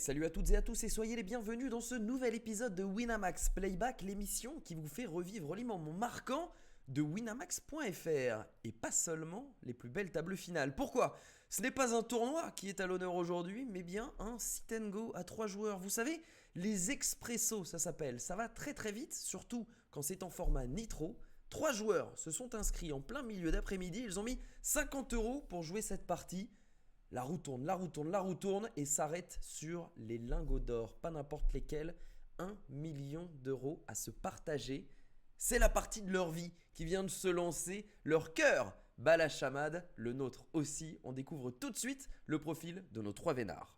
Salut à toutes et à tous et soyez les bienvenus dans ce nouvel épisode de Winamax Playback, l'émission qui vous fait revivre les moments marquants de winamax.fr et pas seulement les plus belles tables finales. Pourquoi ? Ce n'est pas un tournoi qui est à l'honneur aujourd'hui, mais bien un sit and go à 3 joueurs. Vous savez, les expressos ça s'appelle, ça va très très vite, surtout quand c'est en format nitro. 3 joueurs se sont inscrits en plein milieu d'après-midi, ils ont mis 50 € pour jouer cette partie. La roue tourne, la roue tourne, la roue tourne et s'arrête sur les lingots d'or, pas n'importe lesquels, 1 million d'euros à se partager. C'est la partie de leur vie qui vient de se lancer, leur cœur bat la chamade, le nôtre aussi. On découvre tout de suite le profil de nos 3 vénards.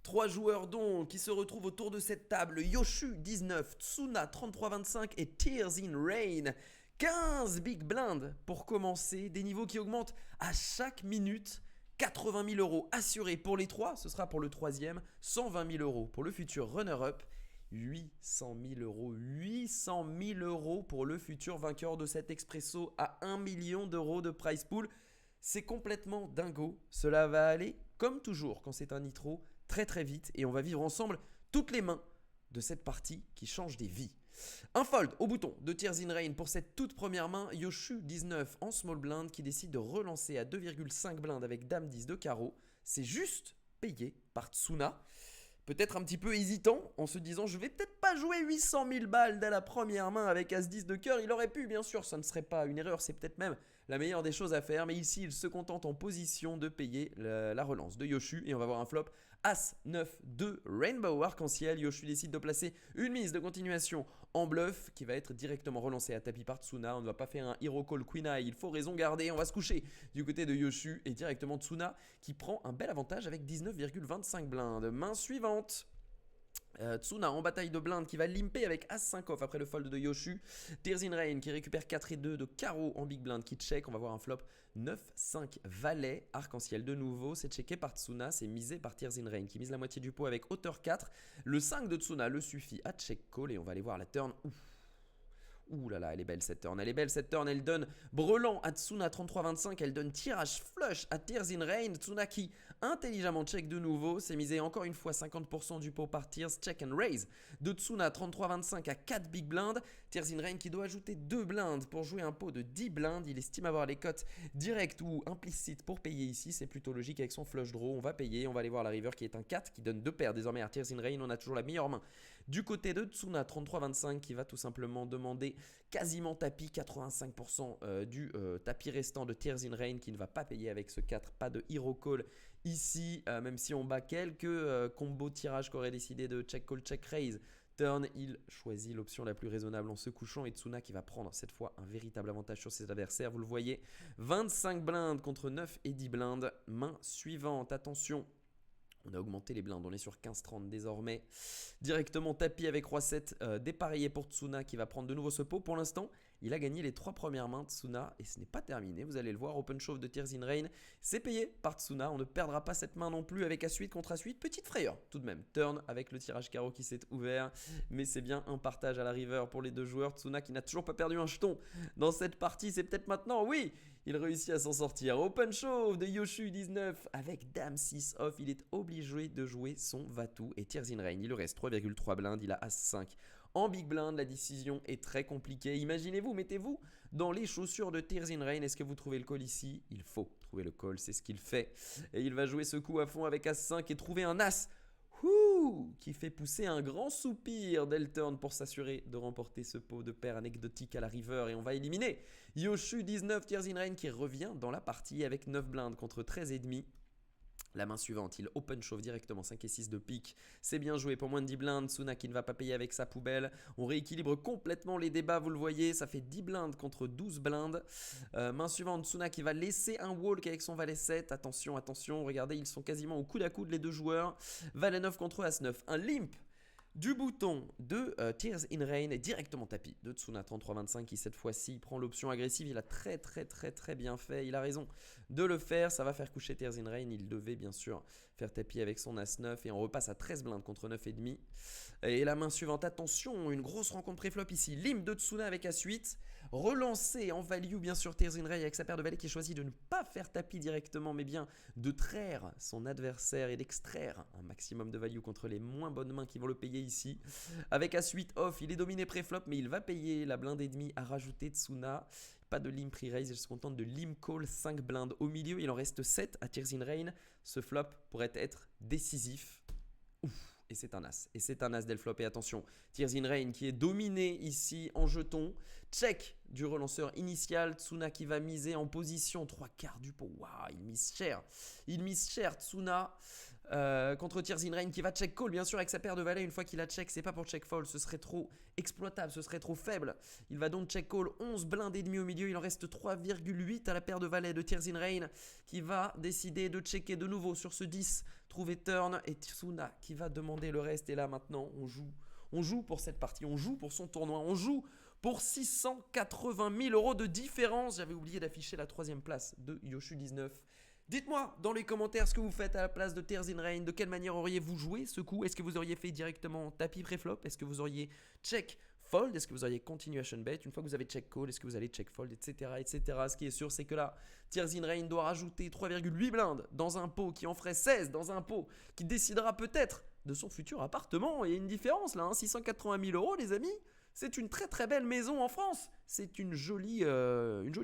3 joueurs donc qui se retrouvent autour de cette table, Yoshu 19, Tsuna 33-25 et Tears in Rain. 15 big blinds pour commencer, des niveaux qui augmentent à chaque minute. 80 000 € assurés pour les 3, ce sera pour le 3e, 120 000 € pour le futur runner-up, 800 000 €, 800 000 € pour le futur vainqueur de cet expresso à 1 million d'euros de prize pool. C'est complètement dingo, cela va aller comme toujours quand c'est un nitro très très vite et on va vivre ensemble toutes les mains de cette partie qui change des vies. Un fold au bouton de Tears in Rain pour cette toute première main, Yoshu 19 en small blind qui décide de relancer à 2,5 blindes avec Dame 10 de carreau. C'est juste payé par Tsuna. Peut-être un petit peu hésitant en se disant je vais peut-être pas jouer 800 000 balles dès la première main avec As-10 de cœur. Il aurait pu bien sûr, ça ne serait pas une erreur, c'est peut-être même la meilleure des choses à faire. Mais ici il se contente en position de payer la relance de Yoshu. Et on va voir un flop As-9 de Rainbow Arc-en-Ciel. Yoshu décide de placer une mise de continuation en bluff qui va être directement relancée à tapis par Tsuna. On ne va pas faire un Hero Call Queen Eye, il faut raison garder. On va se coucher du côté de Yoshu et directement Tsuna qui prend un bel avantage avec 19,25 blindes. Main suivante. Tsuna en bataille de blindes qui va limper avec As-5 off après le fold de Yoshu. Tears in Rain qui récupère 4 et 2 de carreau en big blind qui check. On va voir un flop 9-5 valet. Arc-en-ciel de nouveau. C'est checké par Tsuna. C'est misé par Tears in Rain qui mise la moitié du pot avec hauteur 4. Le 5 de Tsuna le suffit à check call et on va aller voir la turn. Ouh là là, elle est belle cette turn, elle donne brelan à Tsuna 33-25, elle donne tirage flush à Tears in Rain. Tsuna qui intelligemment check de nouveau, c'est misé encore une fois 50% du pot par Tears, check and raise de Tsuna 33-25 à 4 big blinds. Tears in Rain qui doit ajouter 2 blinds pour jouer un pot de 10 blinds, il estime avoir les cotes directes ou implicites pour payer ici, c'est plutôt logique avec son flush draw, on va payer, on va aller voir la river qui est un 4 qui donne 2 paires désormais à Tears in Rain, on a toujours la meilleure main du côté de Tsuna 33-25 qui va tout simplement demander quasiment tapis, 85% du tapis restant de Tears in Rain qui ne va pas payer avec ce 4, pas de hero call ici, même si on bat quelques combos tirage qu'aurait décidé de check call, check raise. Turn, il choisit l'option la plus raisonnable en se couchant et Tsuna qui va prendre cette fois un véritable avantage sur ses adversaires. Vous le voyez, 25 blindes contre 9 et 10 blindes. Main suivante, attention. On a augmenté les blindes, on est sur 15-30 désormais. Directement tapis avec Roi-7, dépareillé pour Tsuna qui va prendre de nouveau ce pot. Pour l'instant, il a gagné les 3 premières mains de Tsuna et ce n'est pas terminé. Vous allez le voir, open shove de Tears in Rain, c'est payé par Tsuna. On ne perdra pas cette main non plus avec As-8 contre As-8. Petite frayeur tout de même. Turn avec le tirage carreau qui s'est ouvert. Mais c'est bien un partage à la river pour les 2 joueurs. Tsuna qui n'a toujours pas perdu un jeton dans cette partie. C'est peut-être maintenant, oui, il réussit à s'en sortir. Open shove de Yoshu 19 avec Dame 6 off. Il est obligé de jouer son va-tout et Tears in Rain. Il lui reste 3,3 blindes. Il a As-5 en big blind. La décision est très compliquée. Imaginez-vous, mettez-vous dans les chaussures de Tears in Rain. Est-ce que vous trouvez le call ici ? Il faut trouver le call, c'est ce qu'il fait. Et il va jouer ce coup à fond avec As-5 et trouver un As qui fait pousser un grand soupir d'Elturn pour s'assurer de remporter ce pot de paire anecdotique à la river. Et on va éliminer Yoshu 19 Tears in Rain qui revient dans la partie avec 9 blindes contre 13,5. La main suivante, il open shove directement 5 et 6 de pique. C'est bien joué pour moins de 10 blindes. Tsuna qui ne va pas payer avec sa poubelle. On rééquilibre complètement les débats, vous le voyez. Ça fait 10 blindes contre 12 blindes. Main suivante, Tsuna qui va laisser un walk avec son valet 7. Attention, attention. Regardez, ils sont quasiment au coude à coude les 2 joueurs. Valet 9 contre As-9. Un limp du bouton de Tears in Rain est directement tapis de Tsuna 33-25 qui cette fois-ci prend l'option agressive. Il a très bien fait, il a raison de le faire, ça va faire coucher Tears in Rain. Il devait bien sûr faire tapis avec son As-9 et on repasse à 13 blindes contre 9,5. Et la main suivante, attention, une grosse rencontre pré-flop ici, limp de Tsuna avec As-8, relancer en value bien sûr Tears in Ray avec sa paire de valets qui choisit de ne pas faire tapis directement mais bien de traire son adversaire et d'extraire un maximum de value contre les moins bonnes mains qui vont le payer ici. Avec As 8 off, il est dominé pré-flop mais il va payer la blinde et demie à rajouter Tsuna. Pas de limp pre-raise, il se contente de limp call 5 blindes au milieu. Il en reste 7 à Tears in Rain. Ce flop pourrait être décisif. Ouf. Et c'est un as. Et c'est un as del flop. Et attention, Tears in Rain qui est dominé ici en jeton. Check du relanceur initial. Tsuna qui va miser en position 3/4 du pot. Waouh, il mise cher. Il mise cher Tsuna. Contre Tears in Rain qui va check call bien sûr avec sa paire de valets. Une fois qu'il a check, c'est pas pour check fold, ce serait trop exploitable, ce serait trop faible. Il va donc check call 11 blindes et demi au milieu. Il en reste 3,8 à la paire de valets de Tears in Rain qui va décider de checker de nouveau sur ce 10, trouver turn, et Tsuna qui va demander le reste. Et là maintenant on joue pour cette partie, on joue pour son tournoi, on joue pour 680 000 € de différence. J'avais oublié d'afficher la 3e place de Yoshu19. Dites-moi dans les commentaires ce que vous faites à la place de Tears in Rain. De quelle manière auriez-vous joué ce coup? Est-ce que vous auriez fait directement tapis pré-flop? Est-ce que vous auriez check fold? Est-ce que vous auriez continuation bet? Une fois que vous avez check call, est-ce que vous allez check fold, etc., etc. Ce qui est sûr, c'est que là, Tears in Rain doit rajouter 3,8 blindes dans un pot qui en ferait 16, dans un pot qui décidera peut-être de son futur appartement. Il y a une différence là, hein, 680 000 € les amis. C'est une très très belle maison en France. C'est une jolie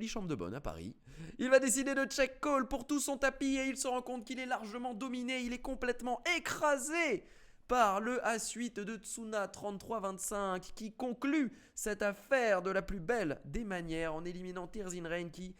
chambre de bonne à Paris. Il va décider de check call pour tout son tapis et il se rend compte qu'il est largement dominé. Il est complètement écrasé par le As-8 de Tsuna 33-25 qui conclut cette affaire de la plus belle des manières en éliminant Tears in Rain qui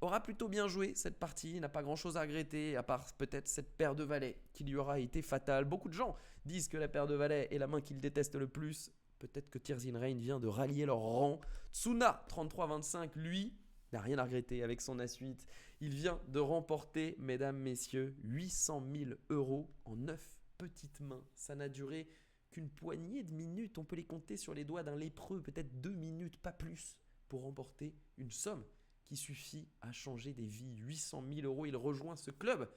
aura plutôt bien joué cette partie. Il n'a pas grand chose à regretter à part peut-être cette paire de valets qui lui aura été fatale. Beaucoup de gens disent que la paire de valets est la main qu'il déteste le plus. Peut-être que Tears in Rain vient de rallier leur rang. Tsuna 33-25, lui, n'a rien à regretter avec son As-8. Il vient de remporter, mesdames, messieurs, 800 000 € en 9 petites mains. Ça n'a duré qu'une poignée de minutes. On peut les compter sur les doigts d'un lépreux, peut-être 2 minutes, pas plus, pour remporter une somme qui suffit à changer des vies. 800 000 €. Il rejoint ce club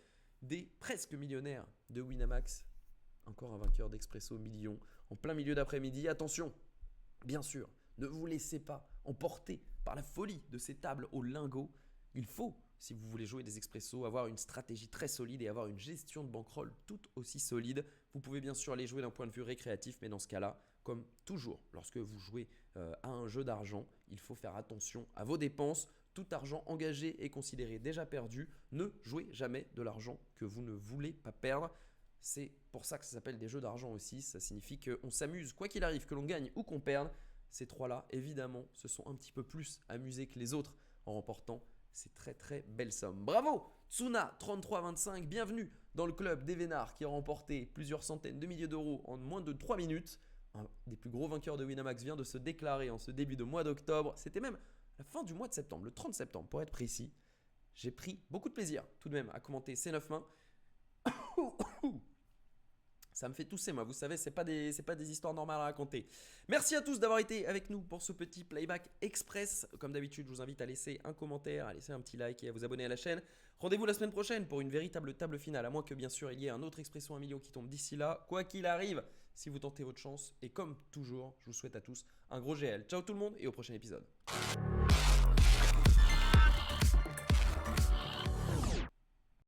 des presque millionnaires de Winamax. Encore un vainqueur d'Expresso Million en plein milieu d'après-midi. Attention, bien sûr, ne vous laissez pas emporter par la folie de ces tables au lingot. Il faut, si vous voulez jouer des expressos, avoir une stratégie très solide et avoir une gestion de bankroll tout aussi solide. Vous pouvez bien sûr les jouer d'un point de vue récréatif, mais dans ce cas-là, comme toujours, lorsque vous jouez à un jeu d'argent, il faut faire attention à vos dépenses. Tout argent engagé est considéré déjà perdu. Ne jouez jamais de l'argent que vous ne voulez pas perdre. C'est pour ça que ça s'appelle des jeux d'argent aussi. Ça signifie qu'on s'amuse, quoi qu'il arrive, que l'on gagne ou qu'on perde. Ces trois-là, évidemment, se sont un petit peu plus amusés que les autres en remportant ces très très belles sommes. Bravo Tsuna 33-25, bienvenue dans le club des Vénards qui a remporté plusieurs centaines de milliers d'euros en moins de 3 minutes. Un des plus gros vainqueurs de Winamax vient de se déclarer en ce début de mois d'octobre. C'était même la fin du mois de septembre, le 30 septembre pour être précis. J'ai pris beaucoup de plaisir tout de même à commenter ces 9 mains. Ça me fait tousser moi, vous savez, c'est pas des histoires normales à raconter. Merci à tous d'avoir été avec nous pour ce petit playback express. Comme d'habitude, je vous invite à laisser un commentaire, à laisser un petit like et à vous abonner à la chaîne. Rendez-vous la semaine prochaine pour une véritable table finale, à moins que bien sûr il y ait un autre Expresso 1 million qui tombe d'ici là. Quoi qu'il arrive, si vous tentez votre chance, et comme toujours, je vous souhaite à tous un gros GL. Ciao tout le monde et au prochain épisode.